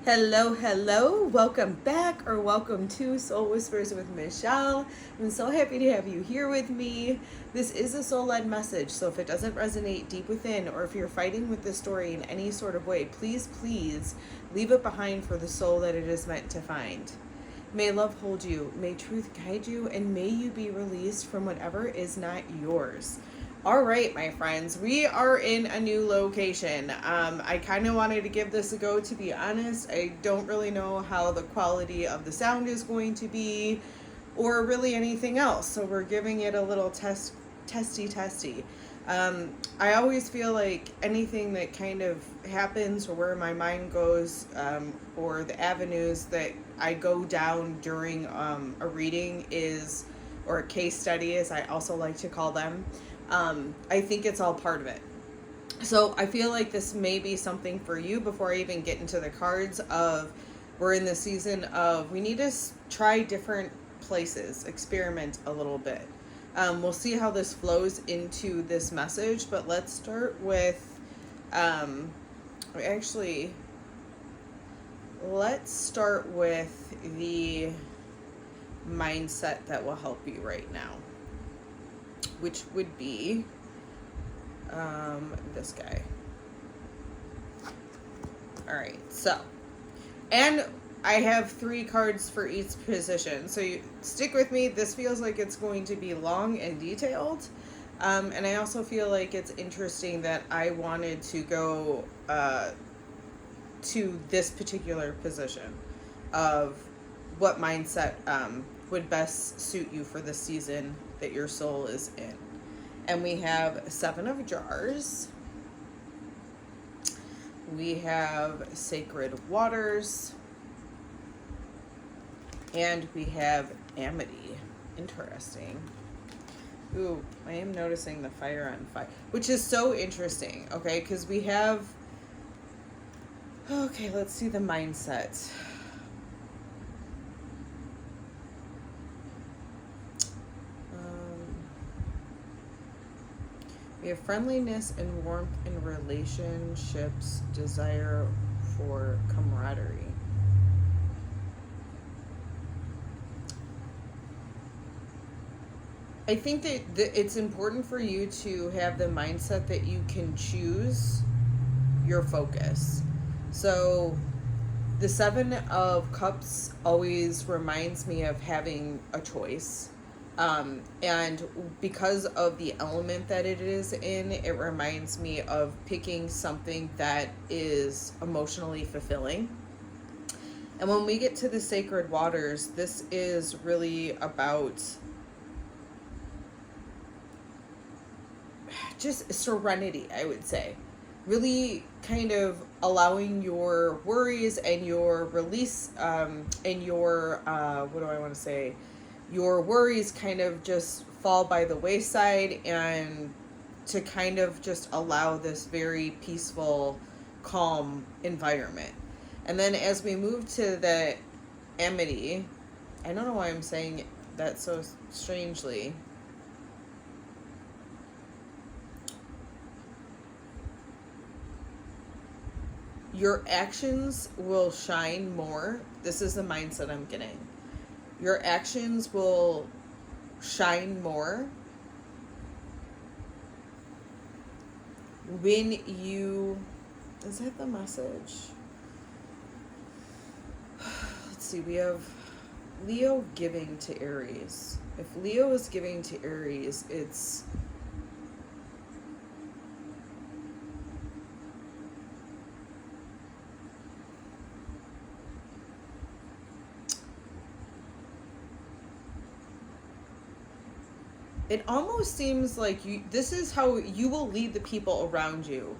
Hello, welcome back or welcome to Soul Whispers with Michelle. I'm so happy to have you here with me. This is a soul-led message, so if it doesn't resonate deep within or if you're fighting with this story in any sort of way, please leave it behind for the soul that it is meant to find. May love hold you, may truth guide you, and may you be released from whatever is not yours. All right, my friends, we are in a new location. I kind of wanted to give this a go, to be honest. I don't really know how the quality of the sound is going to be or really anything else. So we're giving it a little testy. I always feel like anything that kind of happens or where my mind goes or the avenues that I go down during a reading is, or a case study as I also like to call them, I think it's all part of it. So I feel like this may be something for you before I even get into the cards of, we're in the season of, we need to try different places, experiment a little bit. We'll see how this flows into this message, but let's start with, let's start with the mindset that will help you right now, which would be this guy. All right, so, and I have 3 cards for each position, so you stick with me. This feels like it's going to be long and detailed, and I also feel like it's interesting that I wanted to go to this particular position of what mindset would best suit you for the season that your soul is in. And we have 7 of Jars. We have Sacred Waters. And we have Amity. Interesting. Ooh, I am noticing the fire on fire, which is so interesting, okay? Because we have... Okay, let's see the mindset. We have friendliness and warmth in relationships, desire for camaraderie. I think that it's important for you to have the mindset that you can choose your focus. So the 7 of Cups always reminds me of having a choice. And because of the element that it is in, it reminds me of picking something that is emotionally fulfilling. And when we get to the Sacred Waters, this is really about just serenity, I would say. Really kind of allowing your worries and your release, and your, your worries kind of just fall by the wayside, and to kind of just allow this very peaceful, calm environment. And then as we move to the Amity, I don't know why I'm saying that so strangely. Your actions will shine more. This is the mindset I'm getting. Your actions will shine more when you... Is that the message? Let's see, we have Leo giving to Aries. If Leo is giving to Aries, it's... It almost seems like this is how you will lead the people around you.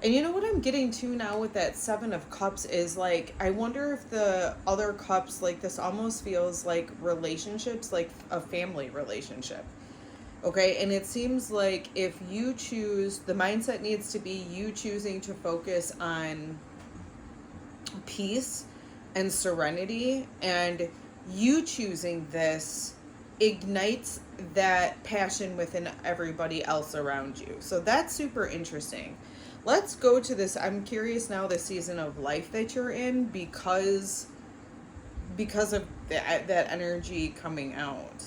And you know what I'm getting to now with that 7 of Cups is, like, I wonder if the other cups, like, this almost feels like relationships, like a family relationship. Okay, and it seems like if you choose, the mindset needs to be you choosing to focus on peace and serenity, and you choosing this ignites that passion within everybody else around you. So that's super interesting. let's go to this. I'm curious now, the season of life that you're in, because of that energy coming out.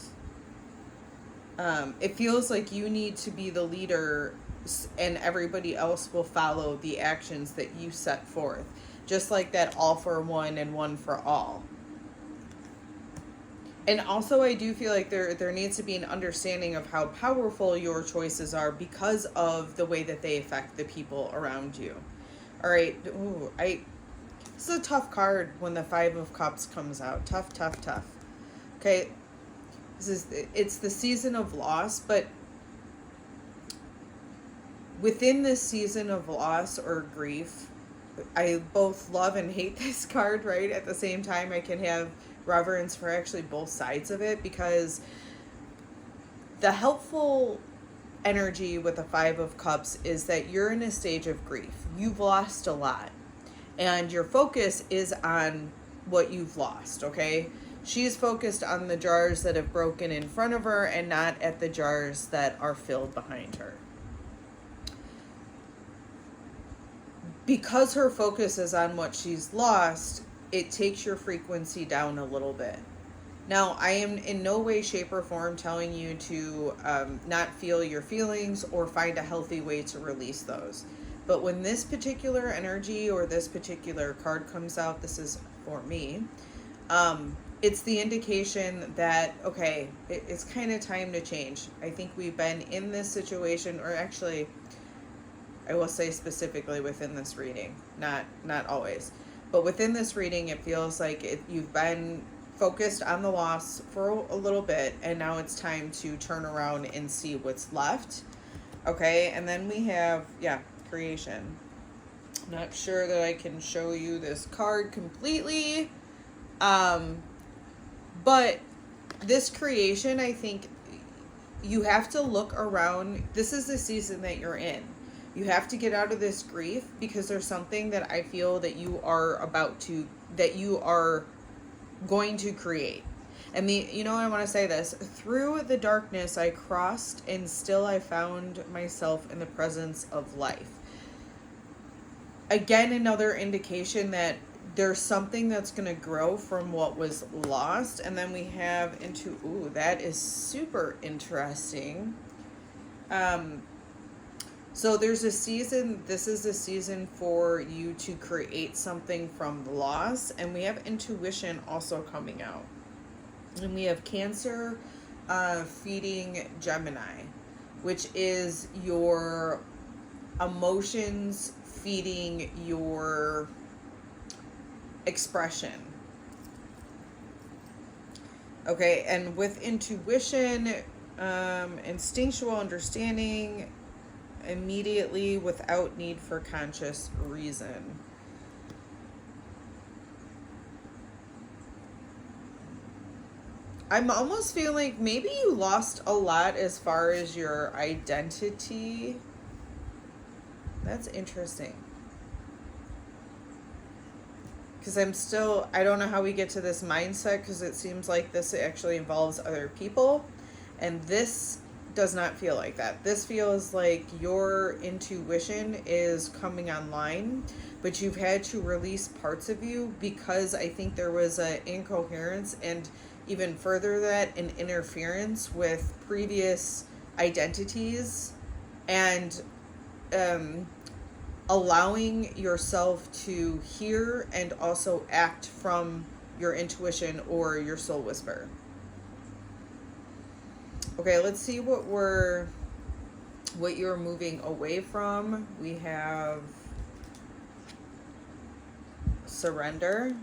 It feels like you need to be the leader, and everybody else will follow the actions that you set forth. Just like that all for one and one for all. And also, I do feel like there needs to be an understanding of how powerful your choices are because of the way that they affect the people around you. All right. Ooh, this is a tough card when the Five of Cups comes out. Tough, tough, tough. Okay. It's the season of loss, but within this season of loss or grief, I both love and hate this card, right? At the same time, I can have reverence for actually both sides of it, because the helpful energy with the Five of Cups is that you're in a stage of grief. You've lost a lot, and your focus is on what you've lost, okay? She's focused on the jars that have broken in front of her and not at the jars that are filled behind her. Because her focus is on what she's lost, it takes your frequency down a little bit. Now, I am in no way, shape, or form telling you to not feel your feelings or find a healthy way to release those. But when this particular energy or this particular card comes out, this is for me, it's the indication that, okay, it's kind of time to change. I think we've been in this situation, or actually, I will say specifically within this reading, not always, but within this reading, it feels like you've been focused on the loss for a little bit, and now it's time to turn around and see what's left. Okay, and then we have, creation. Not sure that I can show you this card completely, but this creation, I think you have to look around. This is the season that you're in. You have to get out of this grief, because there's something that I feel that you are going to create. And I want to say this: through the darkness I crossed, and still I found myself in the presence of life. Again, another indication that there's something that's going to grow from what was lost. And then we have that is super interesting. So there's a season, this is a season for you to create something from the loss. And we have intuition also coming out. And we have Cancer feeding Gemini, which is your emotions feeding your expression. Okay, and with intuition, instinctual understanding, immediately without need for conscious reason. I'm almost feeling like maybe you lost a lot as far as your identity. That's interesting. Because I don't know how we get to this mindset, because it seems like this actually involves other people. And this does not feel like that. This feels like your intuition is coming online, but you've had to release parts of you, because I think there was an incoherence, and even further that, an interference with previous identities, and allowing yourself to hear and also act from your intuition or your soul whisper. Okay, let's see what you're moving away from. We have surrender.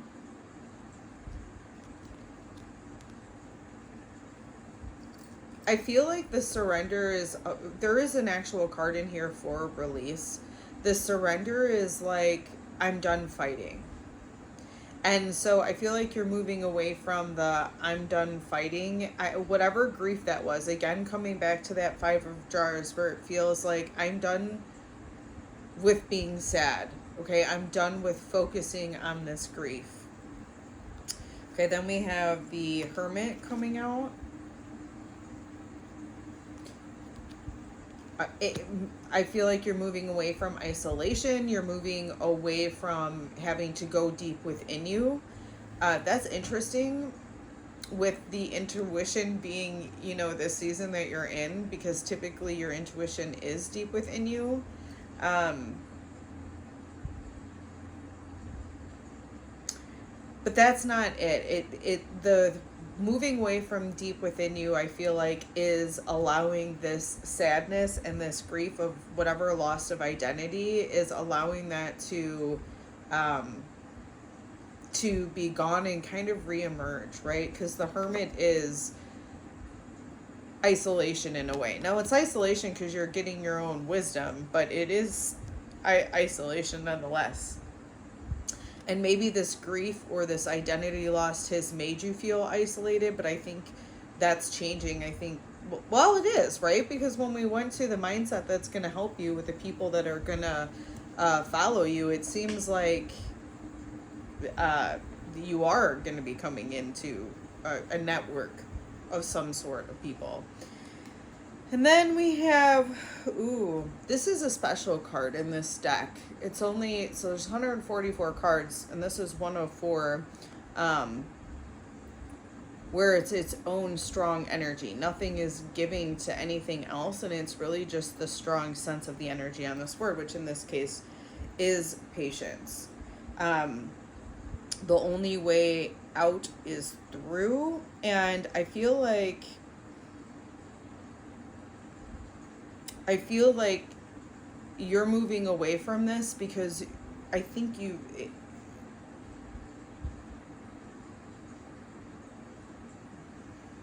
I feel like the surrender is, there is an actual card in here for release. The surrender is like, I'm done fighting. And so I feel like you're moving away from the I'm done fighting, whatever grief that was. Again, coming back to that Five of Jars, where it feels like I'm done with being sad. Okay, I'm done with focusing on this grief. Okay, then we have the Hermit coming out. I feel like you're moving away from isolation. You're moving away from having to go deep within you. That's interesting with the intuition being, the season that you're in, because typically your intuition is deep within you. But that's not it. The moving away from deep within you, I feel like, is allowing this sadness and this grief of whatever loss of identity, is allowing that to be gone and kind of reemerge, right? Because the Hermit is isolation in a way. Now, it's isolation because you're getting your own wisdom, but it is isolation nonetheless. And maybe this grief or this identity loss has made you feel isolated, but I think that's changing. I think, well, it is, right? Because when we went to the mindset that's going to help you with the people that are going to follow you, it seems like you are going to be coming into a network of some sort of people. And then we have, this is a special card in this deck. It's only, so there's 144 cards, and this is 104, where it's its own strong energy. Nothing is giving to anything else, and it's really just the strong sense of the energy on this word, which in this case is patience. The only way out is through, and I feel like you're moving away from this because I think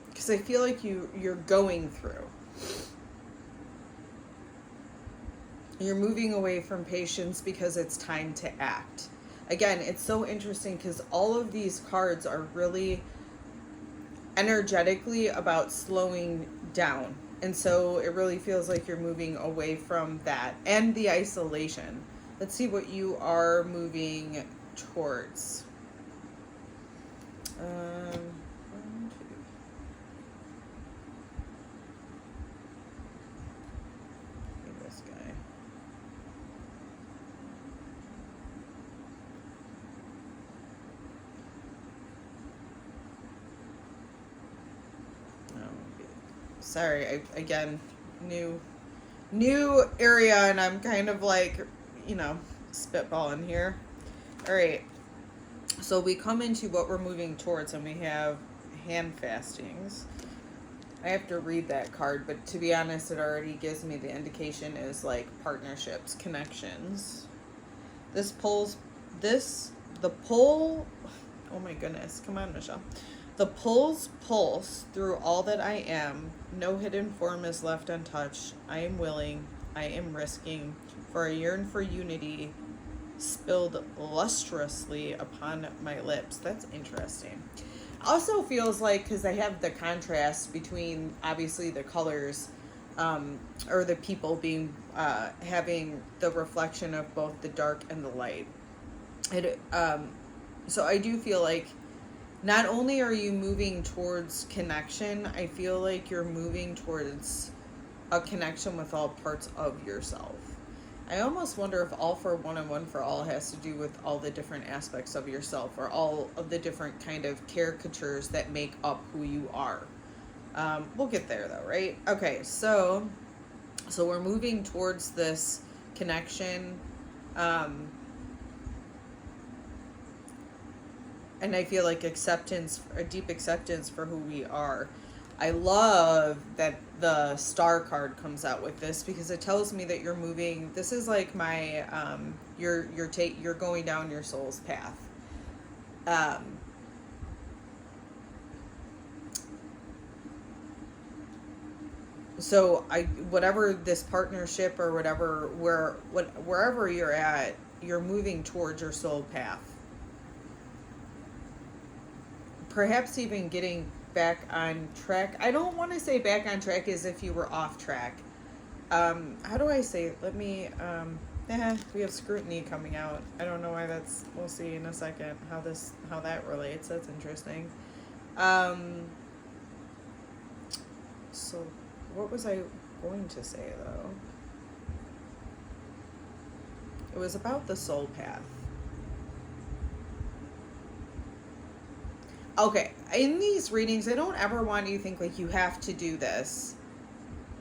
because I feel like you're going through. You're moving away from patience because it's time to act. Again, it's so interesting because all of these cards are really energetically about slowing down. And so it really feels like you're moving away from that and the isolation. Let's see what you are moving towards. This guy. Sorry, again, new area, and I'm kind of like, spitballing here. All right, so we come into what we're moving towards, and we have hand fastings. I have to read that card, but to be honest, it already gives me the indication is like partnerships, connections. The pull, oh my goodness, come on, Michelle. The pulls pulse through all that I am. No hidden form is left untouched. I am willing. I am risking. For I yearn for unity, spilled lustrously upon my lips. That's interesting. Also feels like, because I have the contrast between, obviously, the colors, or the people being, having the reflection of both the dark and the light. So I do feel like not only are you moving towards connection, I feel like you're moving towards a connection with all parts of yourself. I almost wonder if all for one and one for all has to do with all the different aspects of yourself, or all of the different kind of caricatures that make up who you are. We'll get there though, right? Okay, so we're moving towards this connection. And I feel like acceptance, a deep acceptance for who we are. I love that the star card comes out with this, because it tells me that you're moving. This is like my, you're going down your soul's path. So whatever this partnership or whatever, wherever you're at, you're moving towards your soul path. Perhaps even getting back on track. I don't want to say back on track as if you were off track. How do I say it? Let me, we have scrutiny coming out. I don't know why that's, we'll see in a second how that relates. That's interesting. So what was I going to say, though? It was about the soul path. Okay, in these readings, I don't ever want you to think like you have to do this.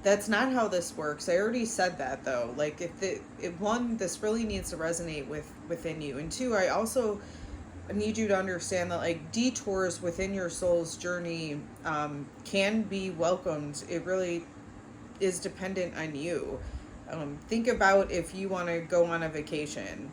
That's not how this works. I already said that, though. Like, if one, this really needs to resonate within you, and two, I also need you to understand that like detours within your soul's journey can be welcomed. It really is dependent on you. Think about if you want to go on a vacation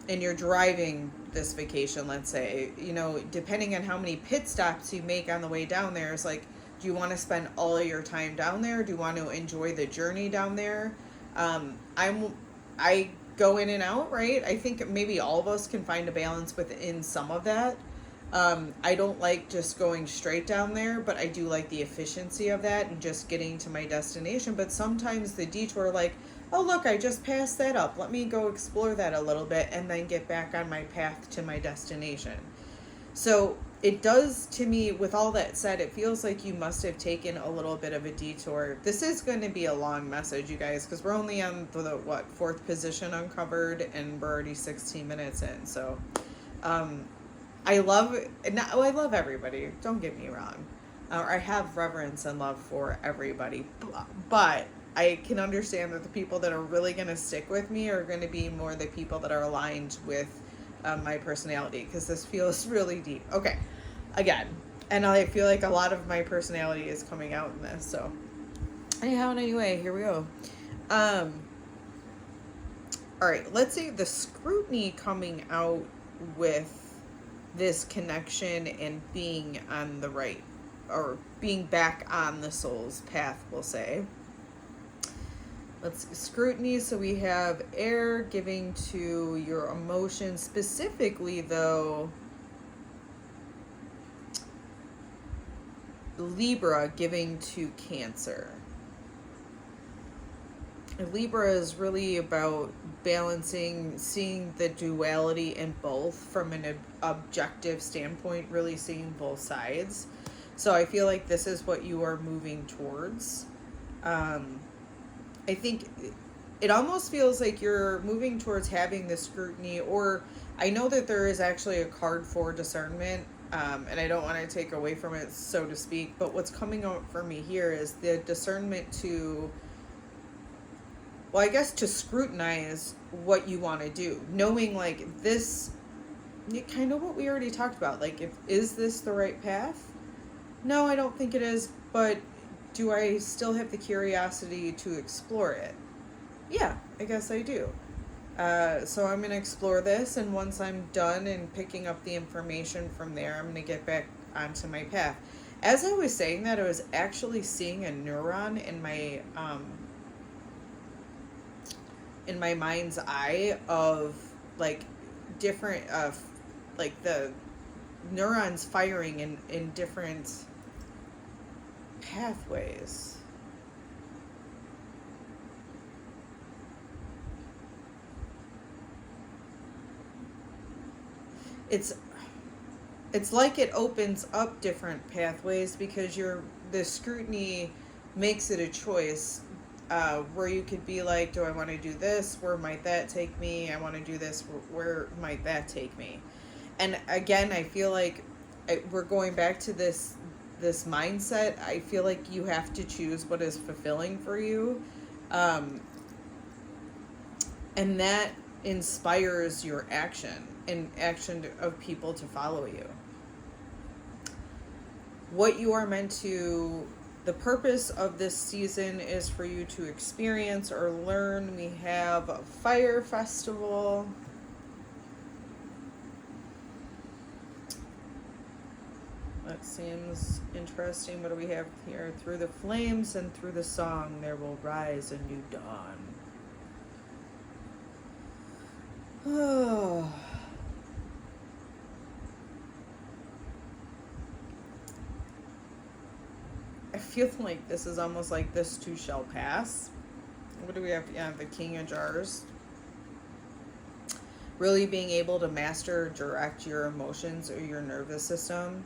and you're driving this vacation, let's say, you know, depending on how many pit stops you make on the way down there, it's like, do you want to spend all of your time down there? Do you want to enjoy the journey down there? I go in and out, right? I think maybe all of us can find a balance within some of that. I don't like just going straight down there, but I do like the efficiency of that and just getting to my destination. But sometimes the detour, like, oh, look, I just passed that up. Let me go explore that a little bit and then get back on my path to my destination. So it does, to me, with all that said, it feels like you must have taken a little bit of a detour. This is going to be a long message, you guys, because we're only on the, fourth position uncovered, and we're already 16 minutes in. So I love everybody. Don't get me wrong. I have reverence and love for everybody. But I can understand that the people that are really going to stick with me are going to be more the people that are aligned with my personality, because this feels really deep. Okay, again, and I feel like a lot of my personality is coming out in this. So anyhow and anyway, here we go. All right, let's say the scrutiny coming out with this connection and being on the right, or being back on the soul's path, we'll say. Let's see, scrutiny. So we have air giving to your emotions, specifically though Libra giving to Cancer. Libra is really about balancing, seeing the duality in both from an objective standpoint, really seeing both sides. So I feel like this is what you are moving towards. I think it almost feels like you're moving towards having this scrutiny, or I know that there is actually a card for discernment, and I don't want to take away from it, so to speak, but what's coming out for me here is the discernment to, well, I guess to scrutinize what you want to do, knowing like this, kind of what we already talked about, like, is this the right path? No, I don't think it is, but do I still have the curiosity to explore it? Yeah, I guess I do. So I'm going to explore this, and once I'm done and picking up the information from there, I'm going to get back onto my path. As I was saying that, I was actually seeing a neuron in my mind's eye of like different, like the neurons firing in different pathways. It's like it opens up different pathways, because the scrutiny makes it a choice, where you could be like, do I want to do this? Where might that take me? I want to do this. Where might that take me? And again, I feel like we're going back to this mindset. I feel like you have to choose what is fulfilling for you, and that inspires your action and action of people to follow you. What you are meant to, the purpose of this season is for you to experience or learn. We have a fire festival. That seems interesting. What do we have here? Through the flames and through the song, there will rise a new dawn. Oh. I feel like this is almost like this too shall pass. What do we have? Yeah, the King of Jars. Really being able to master, direct your emotions or your nervous system.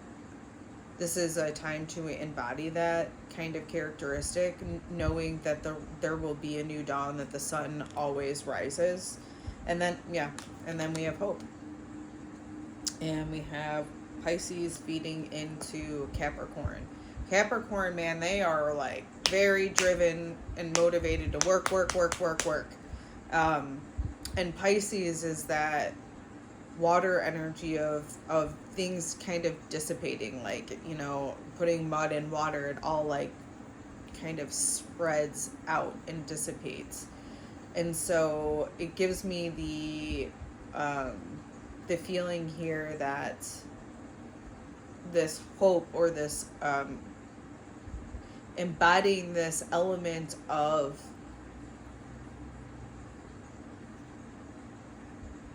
This is a time to embody that kind of characteristic, knowing that there will be a new dawn, that the sun always rises. And then, yeah, and then we have hope. And we have Pisces feeding into Capricorn. Capricorn, man, they are like very driven and motivated to work. And Pisces is that water energy of things kind of dissipating, like, you know, putting mud in water, it all like kind of spreads out and dissipates. And so it gives me the feeling here that this hope, or this embodying this element of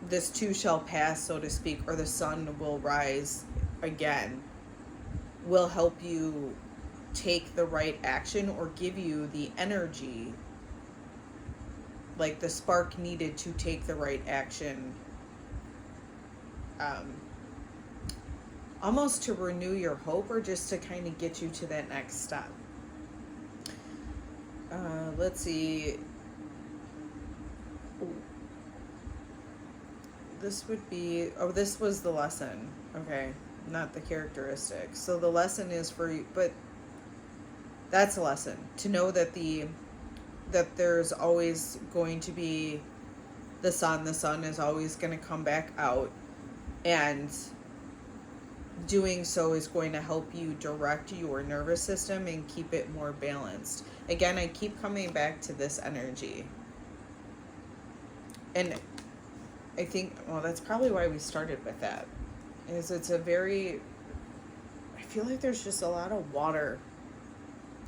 this too shall pass, so to speak, or the sun will rise again, will help you take the right action, or give you the energy, like the spark needed to take the right action, almost to renew your hope, or just to kind of get you to that next step. Let's see. This would be, oh, this was the lesson. Okay, not the characteristics. So the lesson is for you, but that's a lesson. To know that that there's always going to be the sun is always going to come back out, and doing so is going to help you direct your nervous system and keep it more balanced. Again, I keep coming back to this energy. And I think, well, that's probably why we started with that. Is it's a very, I feel like there's just a lot of water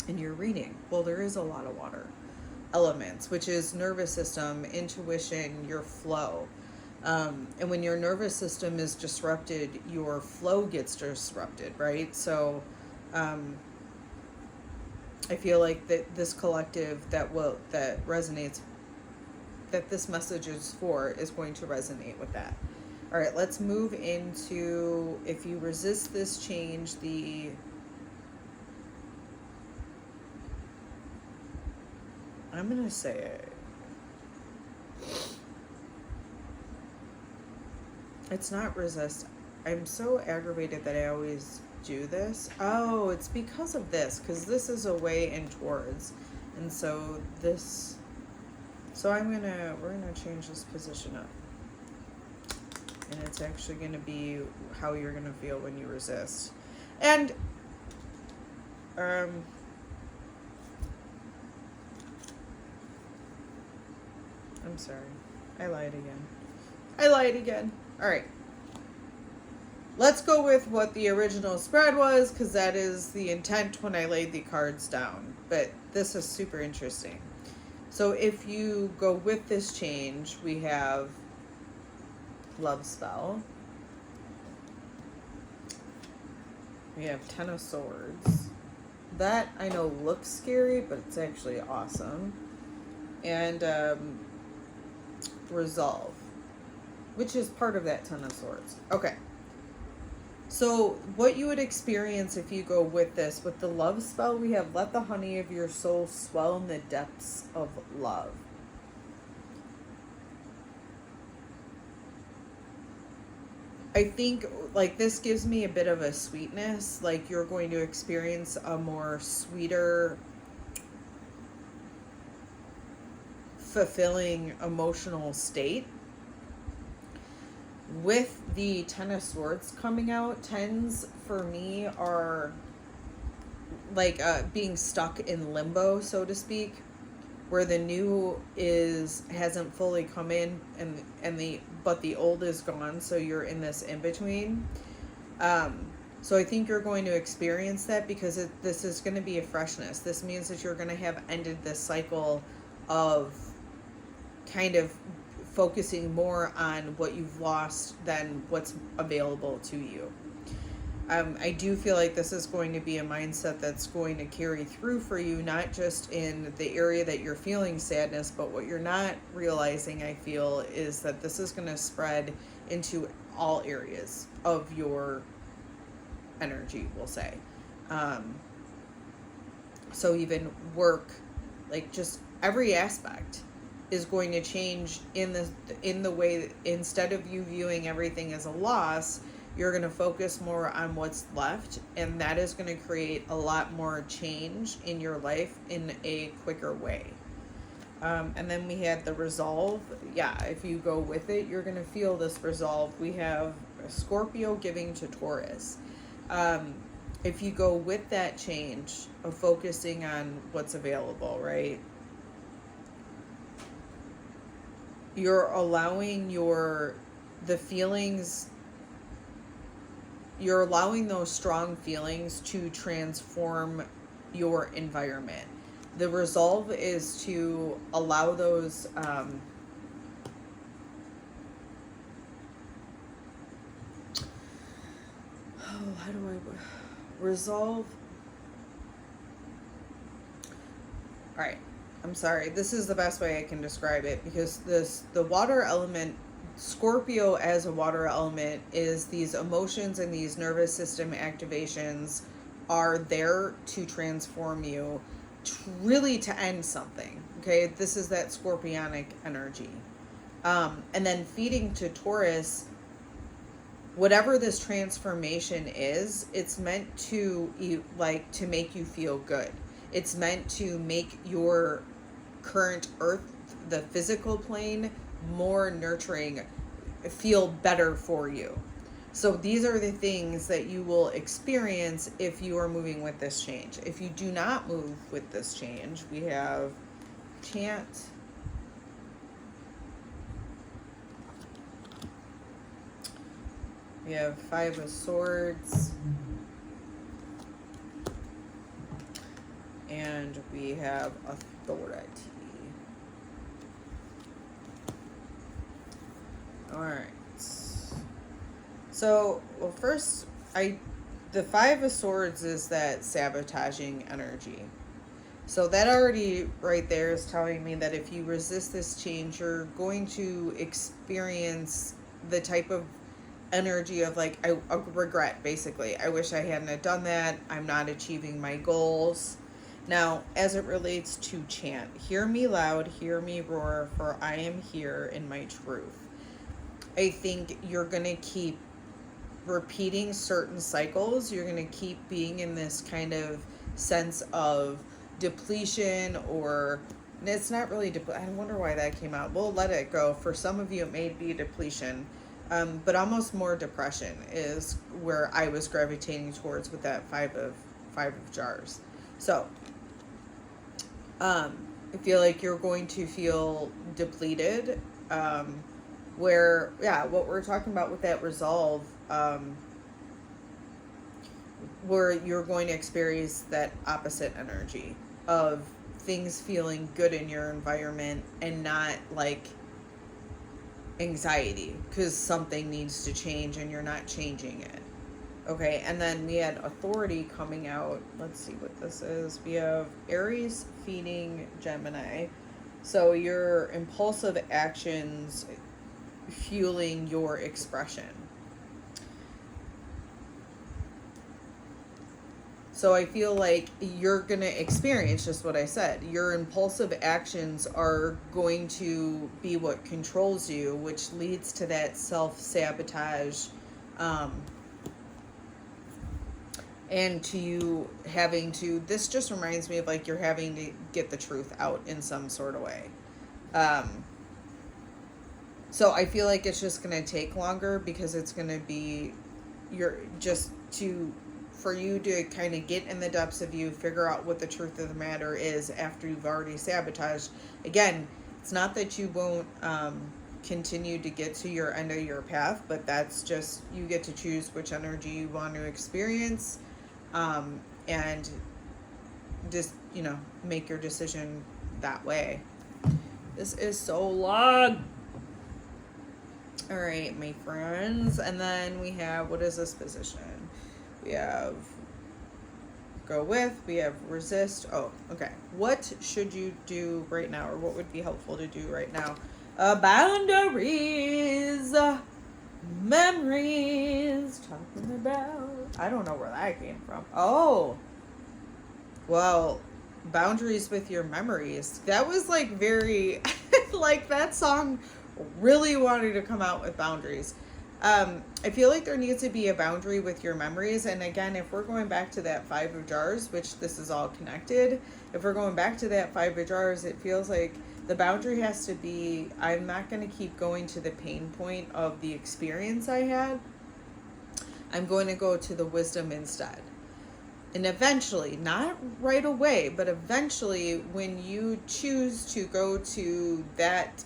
in your reading. Well, there is a lot of water elements, which is nervous system, intuition, your flow. And when your nervous system is disrupted, your flow gets disrupted, right? So I feel like that this collective that resonates, that this message is for, is going to resonate with that. All right, let's move into, if you resist this change, I'm going to say it. It's not resist. I'm so aggravated that I always do this. Oh, it's because of this, because this is a way in towards. And so this, so we're gonna change this position up. And it's actually gonna be how you're gonna feel when you resist. And I'm sorry. I lied again. All right. Let's go with what the original spread was, because that is the intent when I laid the cards down. But this is super interesting. So if you go with this change, we have Love Spell. We have Ten of Swords. That I know looks scary, but it's actually awesome. And Resolve, which is part of that Ten of Swords. Okay. So what you would experience if you go with this, with the Love Spell, we have let the honey of your soul swell in the depths of love. I think like this gives me a bit of a sweetness, like you're going to experience a more sweeter, fulfilling emotional state. With the Ten of Swords coming out, tens for me are like being stuck in limbo, so to speak, where the new hasn't fully come in, but the old is gone, so you're in this in between. So I think you're going to experience that, because this is going to be a freshness. This means that you're going to have ended this cycle of kind of focusing more on what you've lost than what's available to you. I do feel like this is going to be a mindset that's going to carry through for you, not just in the area that you're feeling sadness, but what you're not realizing, I feel, is that this is going to spread into all areas of your energy, we'll say. So even work, like just every aspect is going to change in the way that instead of you viewing everything as a loss, you're going to focus more on what's left, and that is going to create a lot more change in your life in a quicker way. And then we had the resolve. Yeah, if you go with it, you're going to feel this resolve. We have Scorpio giving to Taurus. If you go with that change of focusing on what's available, right? You're allowing the feelings, you're allowing those strong feelings to transform your environment. The resolve is to allow those, how do I resolve? All right. I'm sorry. This is the best way I can describe it, because the water element, Scorpio as a water element, is these emotions and these nervous system activations are there to transform you, really to end something. Okay, this is that scorpionic energy. And then feeding to Taurus, whatever this transformation is, it's meant to to make you feel good. It's meant to make your current earth, the physical plane, more nurturing, feel better for you. So these are the things that you will experience if you are moving with this change. If you do not move with this change, we have chant. We have Five of Swords. And we have authority. All right. So, well, first, the Five of Swords is that sabotaging energy. So that already right there is telling me that if you resist this change, you're going to experience the type of energy of like a regret, basically. I wish I hadn't have done that. I'm not achieving my goals. Now, as it relates to chant, hear me loud, hear me roar, for I am here in my truth. I think you're going to keep repeating certain cycles. You're going to keep being in this kind of sense of depletion, or it's not really I wonder why that came out. We'll let it go. For some of you, it may be depletion, but almost more depression is where I was gravitating towards with that five of jars. So, I feel like you're going to feel depleted, where, yeah, what we're talking about with that resolve, where you're going to experience that opposite energy of things feeling good in your environment and not like anxiety because something needs to change and you're not changing it. Okay, and then we had authority coming out. Let's see what this is. We have Aries feeding Gemini. So your impulsive actions fueling your expression. So I feel like you're going to experience just what I said. Your impulsive actions are going to be what controls you, which leads to that self-sabotage, and to you having to, this just reminds me of like you're having to get the truth out in some sort of way. So I feel like it's just going to take longer because it's going to be for you to kind of get in the depths of you, figure out what the truth of the matter is after you've already sabotaged. Again, it's not that you won't continue to get to your end of your path, but that's just, you get to choose which energy you want to experience, and just, make your decision that way. This is so long. All right, my friends. And then we have, what is this position? We have go with, we have resist. Oh, okay. What should you do right now, or what would be helpful to do right now? Boundaries. Memories talking about. I don't know where that came from. Oh, well, boundaries with your memories. That was like very, like that song really wanted to come out with boundaries. I feel like there needs to be a boundary with your memories. And again, if we're going back to that 5 of Jars, which this is all connected, if we're going back to that 5 of Jars, it feels like the boundary has to be, I'm not going to keep going to the pain point of the experience I had. I'm going to go to the wisdom instead. And eventually, not right away, but eventually, when you choose to go to that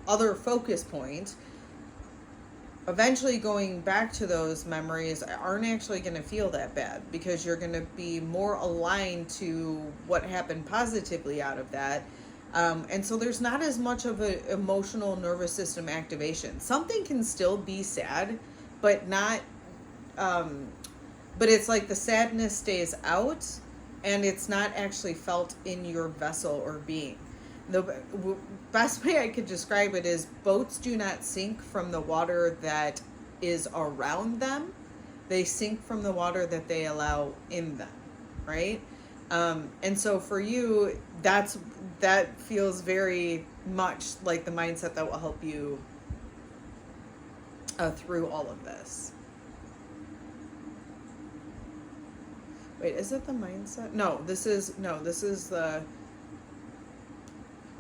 other focus point, eventually going back to those memories aren't actually going to feel that bad, because you're going to be more aligned to what happened positively out of that. And so there's not as much of an emotional nervous system activation. Something can still be sad, but not, but it's like the sadness stays out and it's not actually felt in your vessel or being. The best way I could describe it is boats do not sink from the water that is around them. They sink from the water that they allow in them, right? And so for you, that feels very much like the mindset that will help you through all of this. Wait, is it the mindset? No, this is the,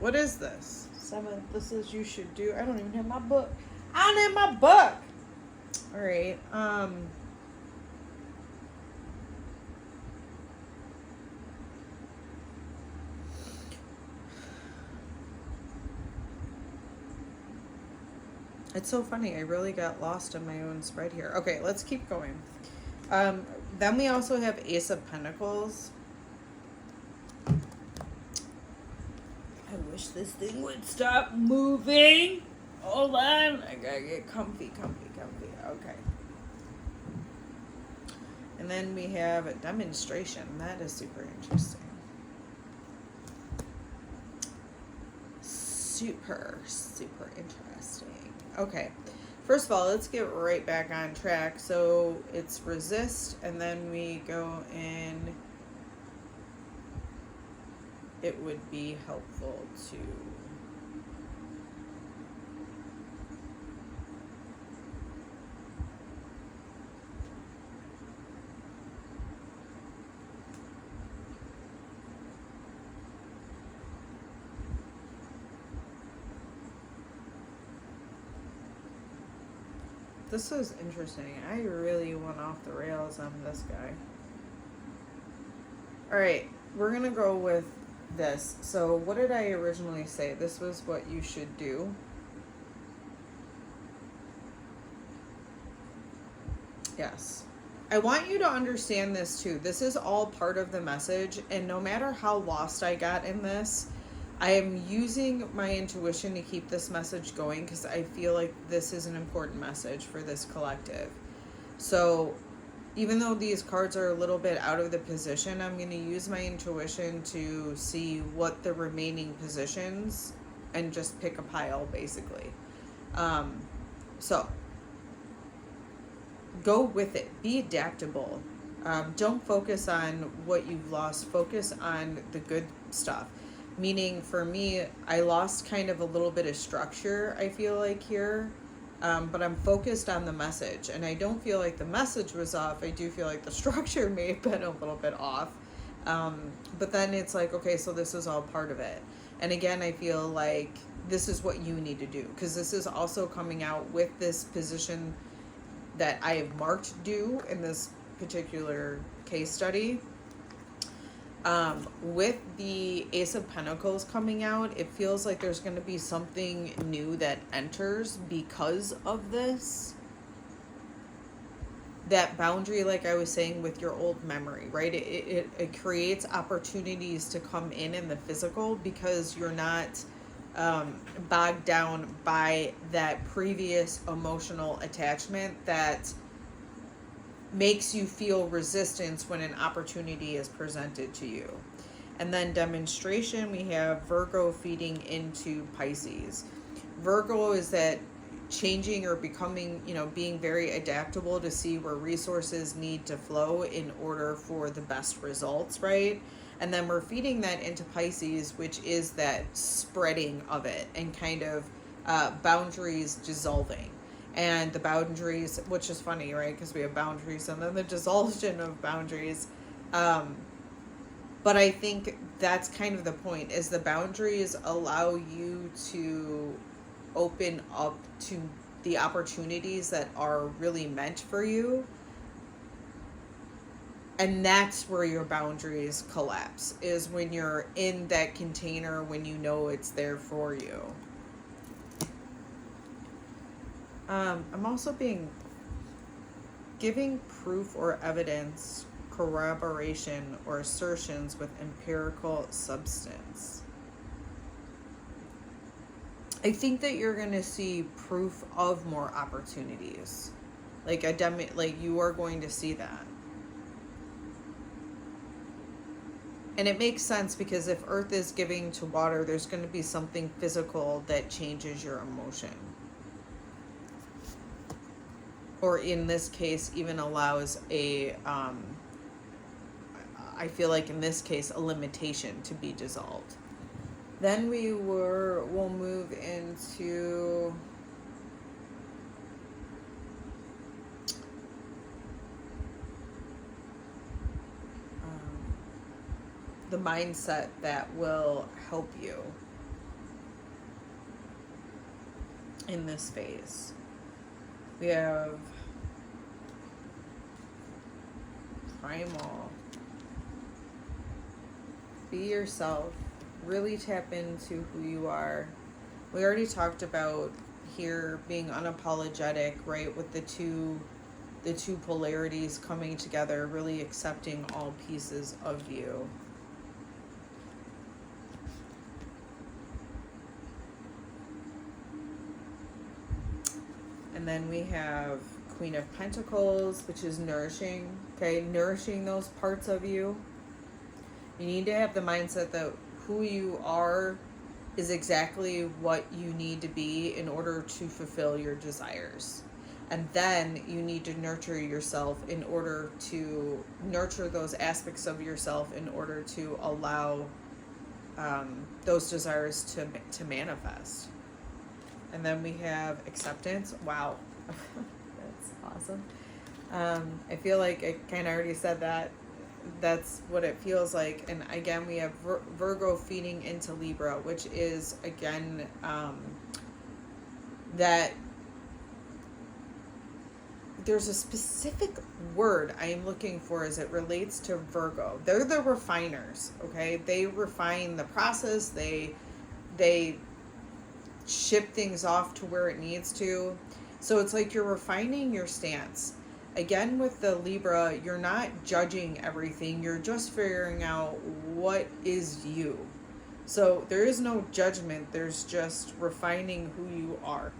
what is this? 7, this is you should do. I don't even have my book. I don't have my book. All right. It's so funny. I really got lost in my own spread here. Okay, let's keep going. Then we also have Ace of Pentacles. I wish this thing would stop moving. Hold on. I gotta get comfy. Okay. And then we have a Demonstration. That is super interesting. Super interesting. Okay. First of all, let's get right back on track. So it's resist, and then we go in. It would be helpful to this is interesting. I really went off the rails on this guy. All right, we're gonna go with this. So what did I originally say? This was what you should do. Yes. I want you to understand this too. This is all part of the message, and no matter how lost I got in this, I am using my intuition to keep this message going, because I feel like this is an important message for this collective. So even though these cards are a little bit out of the position, I'm going to use my intuition to see what the remaining positions, and just pick a pile basically. So go with it. Be adaptable. Don't focus on what you've lost. Focus on the good stuff. Meaning for me, I lost kind of a little bit of structure, I feel like here. But I'm focused on the message, and I don't feel like the message was off. I do feel like the structure may have been a little bit off. But then it's like, okay, so this is all part of it. And again, I feel like this is what you need to do, because this is also coming out with this position that I have marked due in this particular case study. With the Ace of Pentacles coming out, it feels like there's going to be something new that enters because of this. That boundary, like I was saying, with your old memory, right? It creates opportunities to come in the physical, because you're not bogged down by that previous emotional attachment that makes you feel resistance when an opportunity is presented to you. And then Demonstration, we have Virgo feeding into Pisces. Virgo is that changing or becoming, being very adaptable to see where resources need to flow in order for the best results, right? And then we're feeding that into Pisces, which is that spreading of it and kind of boundaries dissolving. And the boundaries, which is funny, right? Because we have boundaries and then the dissolution of boundaries. But I think that's kind of the point, is the boundaries allow you to open up to the opportunities that are really meant for you. And that's where your boundaries collapse, is when you're in that container, when you know it's there for you. I'm also giving proof or evidence, corroboration, or assertions with empirical substance. I think that you're going to see proof of more opportunities. Like you are going to see that. And it makes sense, because if earth is giving to water, there's going to be something physical that changes your emotion. Or in this case, even allows I feel like in this case, a limitation to be dissolved. Then we'll move into the mindset that will help you in this phase. We have primal. Be yourself. Really tap into who you are. We already talked about here being unapologetic, right? With the two polarities coming together, really accepting all pieces of you. And then we have Queen of Pentacles, which is nourishing, okay? Nourishing those parts of you. You need to have the mindset that who you are is exactly what you need to be in order to fulfill your desires. And then you need to nurture yourself in order to nurture those aspects of yourself in order to allow those desires to manifest. And then we have acceptance. Wow. That's awesome. I feel like I kind of already said that. That's what it feels like. And again, we have Virgo feeding into Libra, which is, again, that there's a specific word I am looking for as it relates to Virgo. They're the refiners, okay? They refine the process. They ship things off to where it needs to. So it's like you're refining your stance. Again, with the Libra, you're not judging everything. You're just figuring out what is you. So there is no judgment. There's just refining who you are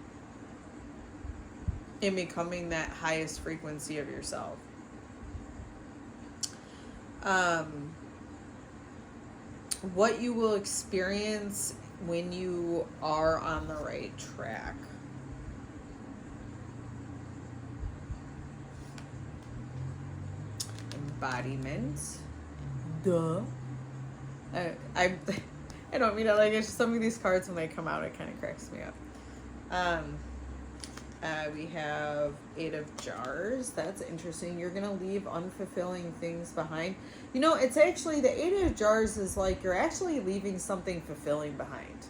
and becoming that highest frequency of yourself. What you will experience when you are on the right track. Embodiment. Duh. I don't mean it like it's just some of these cards when they come out, it kind of cracks me up. We have Eight of Jars. That's interesting. You're going to leave unfulfilling things behind. You know, it's actually, the Eight of Jars is like you're actually leaving something fulfilling behind.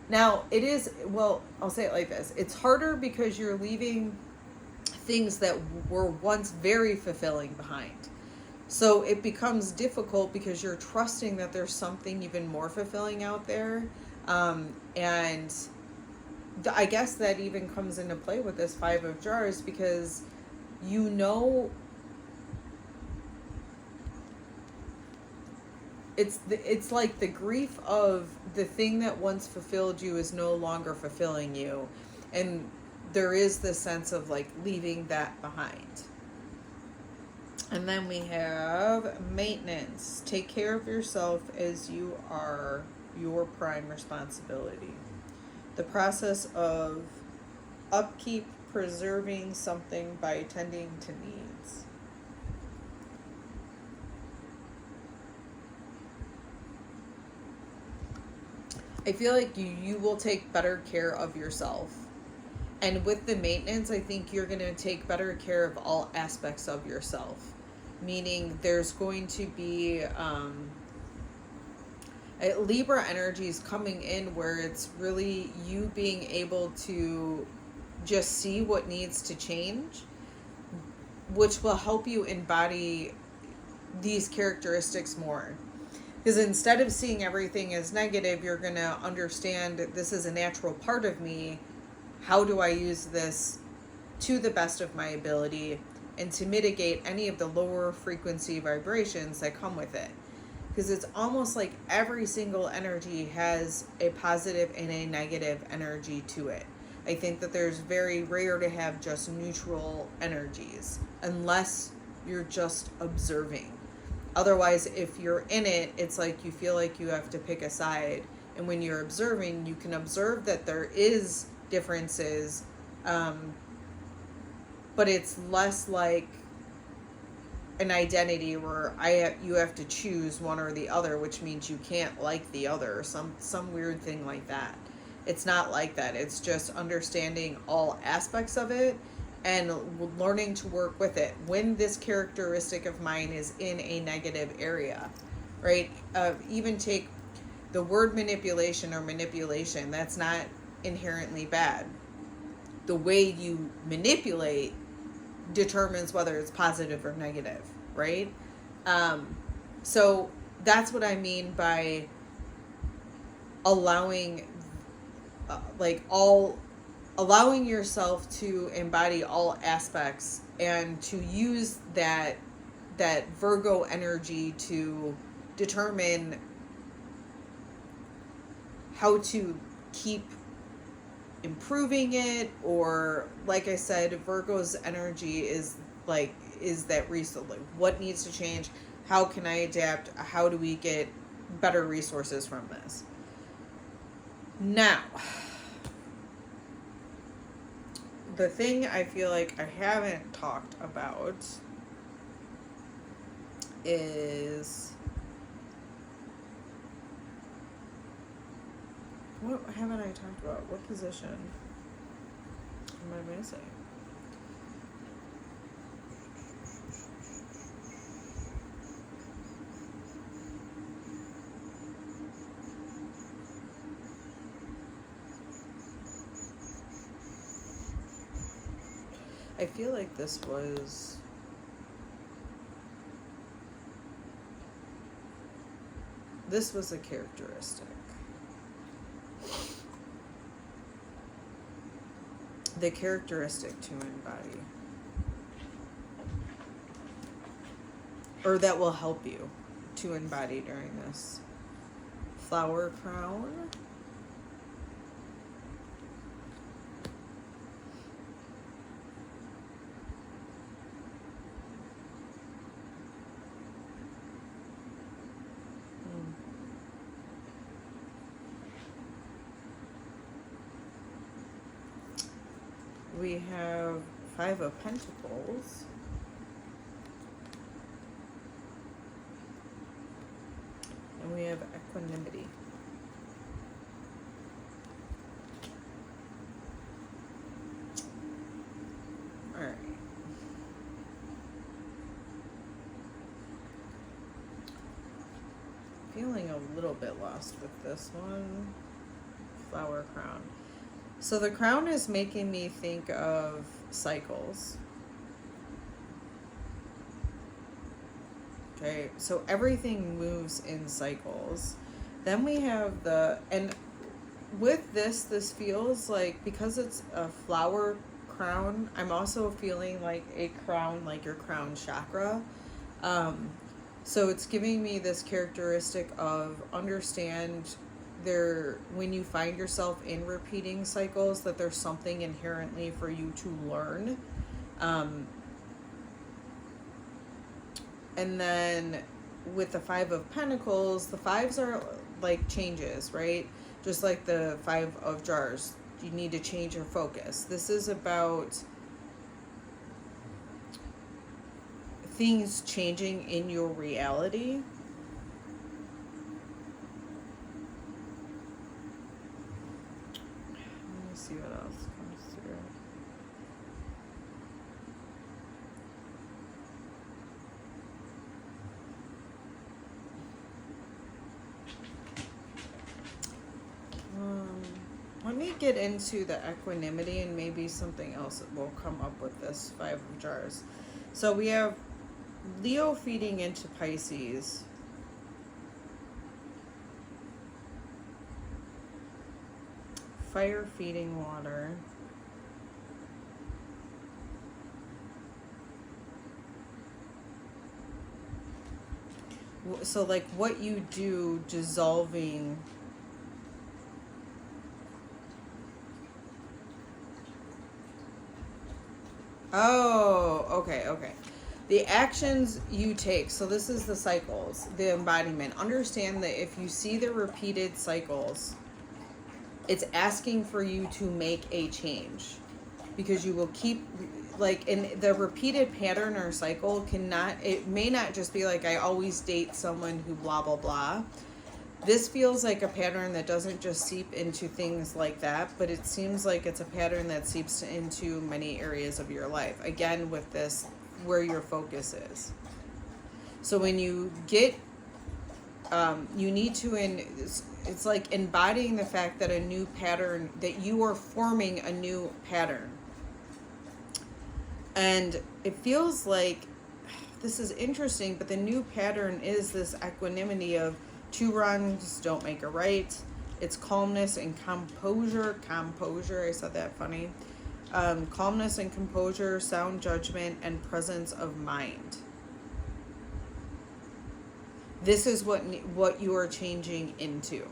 Now, it is, well, I'll say it like this. It's harder because you're leaving things that were once very fulfilling behind. So it becomes difficult because you're trusting that there's something even more fulfilling out there. And I guess that even comes into play with this Five of Jars, because you know it's like the grief of the thing that once fulfilled you is no longer fulfilling you, and there is this sense of like leaving that behind. And then we have maintenance. Take care of yourself as you are your prime responsibility. The process of upkeep, preserving something by tending to needs. I feel like you will take better care of yourself. And with the maintenance, I think you're going to take better care of all aspects of yourself. Meaning there's going to be Libra energies coming in where it's really you being able to just see what needs to change, which will help you embody these characteristics more. Because instead of seeing everything as negative, you're going to understand that this is a natural part of me. How do I use this to the best of my ability and to mitigate any of the lower frequency vibrations that come with it? Because it's almost like every single energy has a positive and a negative energy to it. I think that there's very rare to have just neutral energies unless you're just observing. Otherwise, if you're in it, it's like you feel like you have to pick a side. And when you're observing, you can observe that there is differences, but it's less like an identity where you have to choose one or the other, which means you can't like the other, or some weird thing like that. It's not like that. It's just understanding all aspects of it and learning to work with it when this characteristic of mine is in a negative area, right? Even take the word manipulation or manipulation. That's not inherently bad. The way you manipulate determines whether it's positive or negative, right? So that's what I mean by allowing allowing yourself to embody all aspects and to use that Virgo energy to determine how to keep improving it, or like I said, Virgo's energy is that resource, like what needs to change, how can I adapt, how do we get better resources from this. Now, the thing I feel like I haven't talked about is, what haven't I talked about? What position am I missing? I feel like this was a characteristic. The characteristic to embody, or that will help you to embody during this flower crown. We have 5 of Pentacles. And we have equanimity. All right. Feeling a little bit lost with this one. Flower crown. So the crown is making me think of cycles. Okay, so everything moves in cycles. Then we have and with this feels like, because it's a flower crown, I'm also feeling like a crown, like your crown chakra. So it's giving me this characteristic of understand when you find yourself in repeating cycles, that there's something inherently for you to learn. And then with the 5 of Pentacles, the 5s are like changes, right? Just like the 5 of Jars. you need to change your focus. This is about things changing in your reality. Let me see what else comes through. Let me get into the equanimity, and maybe something else will come up with this Five of Jars. So we have Leo feeding into Pisces. Fire feeding water. So like what you do dissolving. Oh, okay. The actions you take. So this is the cycles, the embodiment. Understand that if you see the repeated cycles, it's asking for you to make a change, because you will keep, like, in the repeated pattern or cycle it may not just be like, I always date someone who blah, blah, blah. This feels like a pattern that doesn't just seep into things like that, but it seems like it's a pattern that seeps into many areas of your life. Again, with this, where your focus is. So when you get, you need to, it's like embodying the fact that a new pattern, that you are forming a new pattern. And it feels like, this is interesting, but the new pattern is this equanimity of two wrongs don't make a right. It's calmness and composure. I said that funny. Calmness and composure, sound judgment, and presence of mind. This is what you are changing into.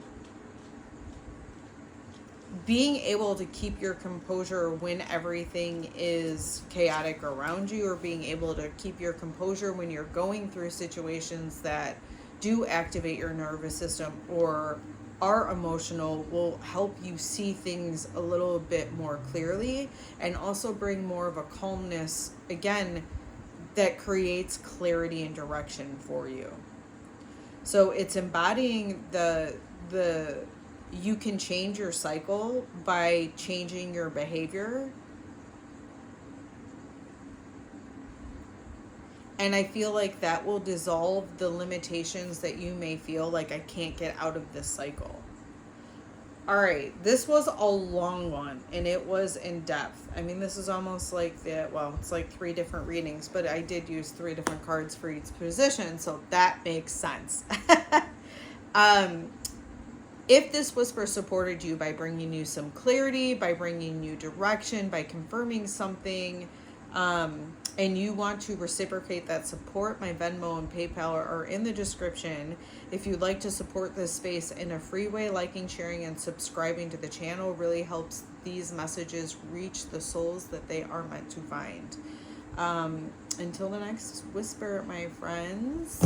Being able to keep your composure when everything is chaotic around you, or being able to keep your composure when you're going through situations that do activate your nervous system or are emotional, will help you see things a little bit more clearly, and also bring more of a calmness, again, that creates clarity and direction for you. So it's embodying the you can change your cycle by changing your behavior. And I feel like that will dissolve the limitations that you may feel like, I can't get out of this cycle. All right, this was a long one, and it was in depth. I mean, this is almost like it's like 3 different readings, but I did use 3 different cards for each position, so that makes sense. If this whisper supported you by bringing you some clarity, by bringing you direction, by confirming something, and you want to reciprocate that support, my Venmo and PayPal are in the description. If you'd like to support this space in a free way, liking, sharing, and subscribing to the channel really helps these messages reach the souls that they are meant to find. Until the next whisper, my friends.